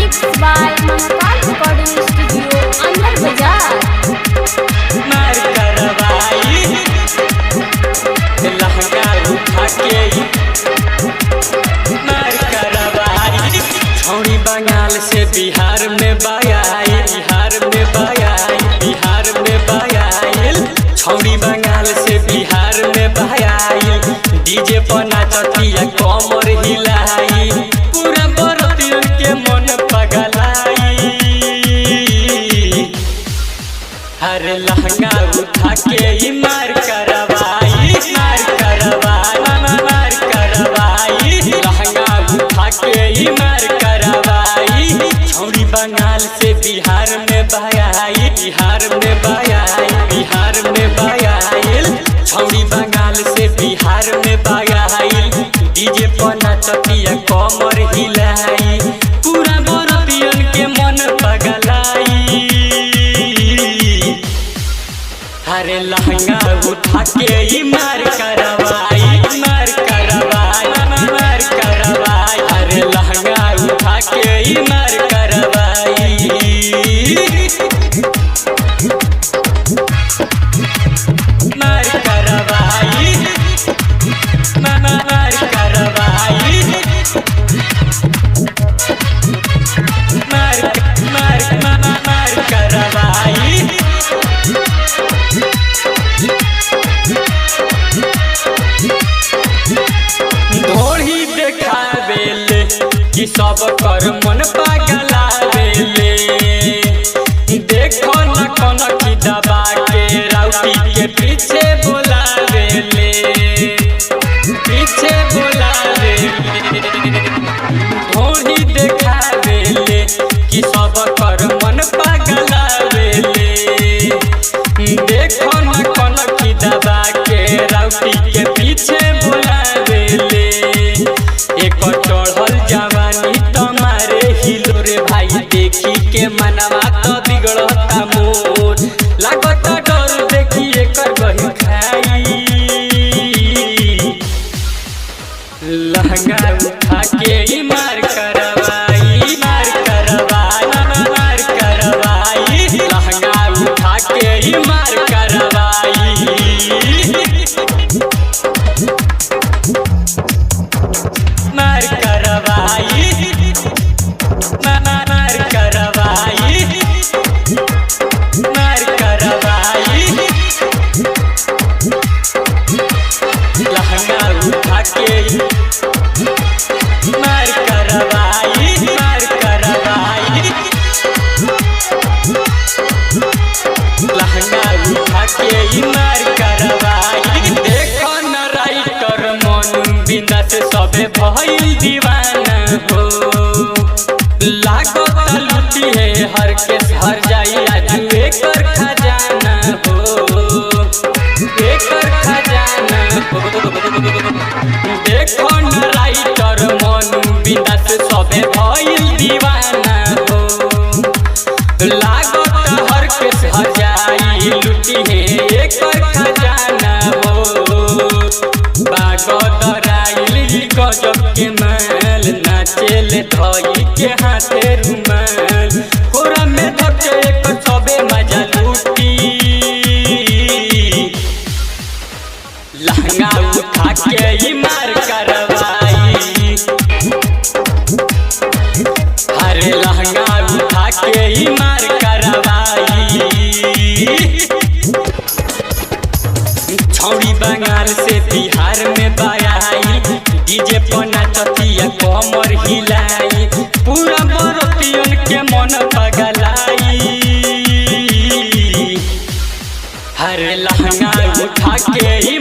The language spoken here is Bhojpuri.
Mixed by Mahakal Recording Studio, Andhra Bazaar. मार करवाई लहंगा उठा के मार करवाई। छौड़ी बंगाल से बिहार में बयाई, बिहार में बयाई, बिहार में बयाई। छौड़ी बंगाल से बिहार में बयाई। डीजे पर नाचतिया कमर हिलाई, पूरा बरतियन के मन पगलाई। हर लहंगा उठा के मार करवाई, मार करवाई, मार करवाई। लहंगा उठा के मार करवाई। छौड़ी बंगाल से बिहार में बयाई, बिहार में बयाई, बिहार में बयाई। छौड़ी बंगाल से बिहार में बयाई। डीजे पर नाचतिया कमर हिलाई, पूरा बरतियन के मन पगलाई। हरे लहंगा उठा के मार करवाई, मार करवाई, मार करवाई। हरे लहंगा उठा के मार करवाई। मार करवाई, मार करवाई। मार करवाई। ढोढ़ी देखावेले कि सब कर मन पगलावेले। देखो न कौन की दबा के राउटी के पीछे बोलावेले, पीछे बोलावेले। ढोढ़ी देखावेले कि सब कर मन पगलावेले। देखो न कौन की दबा के राउटी के पीछे बोलावेले। एक चढ़ल जवानी तुम्हारे हिलो रे भाई, देखी के मनवा तो बिगड़ता मोर। लागता डर देखी एकर गही खाई। लहंगा उठा के मार करवाई, मार करवाई, मार करवाई। लहंगा उठा के मार करवाई। मार करवाई, मार करवाई, मार करवाई। लहंगा उठा के मार करवाई, मार करवाई। लहंगा उठा के मार करवाई। देखो न राइटर मन बिना से सबे भइल दीवाना हो। लागत लुटी है हर के हर जाई आज एकर खजाना हो, एकर खजाना हो। देखो न राइटर मन बिना से सबे भइल दीवाना हो। लागत हर के हर जाई लुटी है एकर खजाना हो। बागत राइल गजब के माल, नाचेल धई के हाथे रुमाल। कोरा में धके एक सबे मजा लूटी। लहंगा उठा के मार करवाई। हरे लहंगा उठा के मार करवाई। छौड़ी बंगाल से बिहार में बयाई। डीजे पर नाचतिया कमर हिलाई, पूरा बरतियन के मन पगलाई। हरे लहंगा उठा के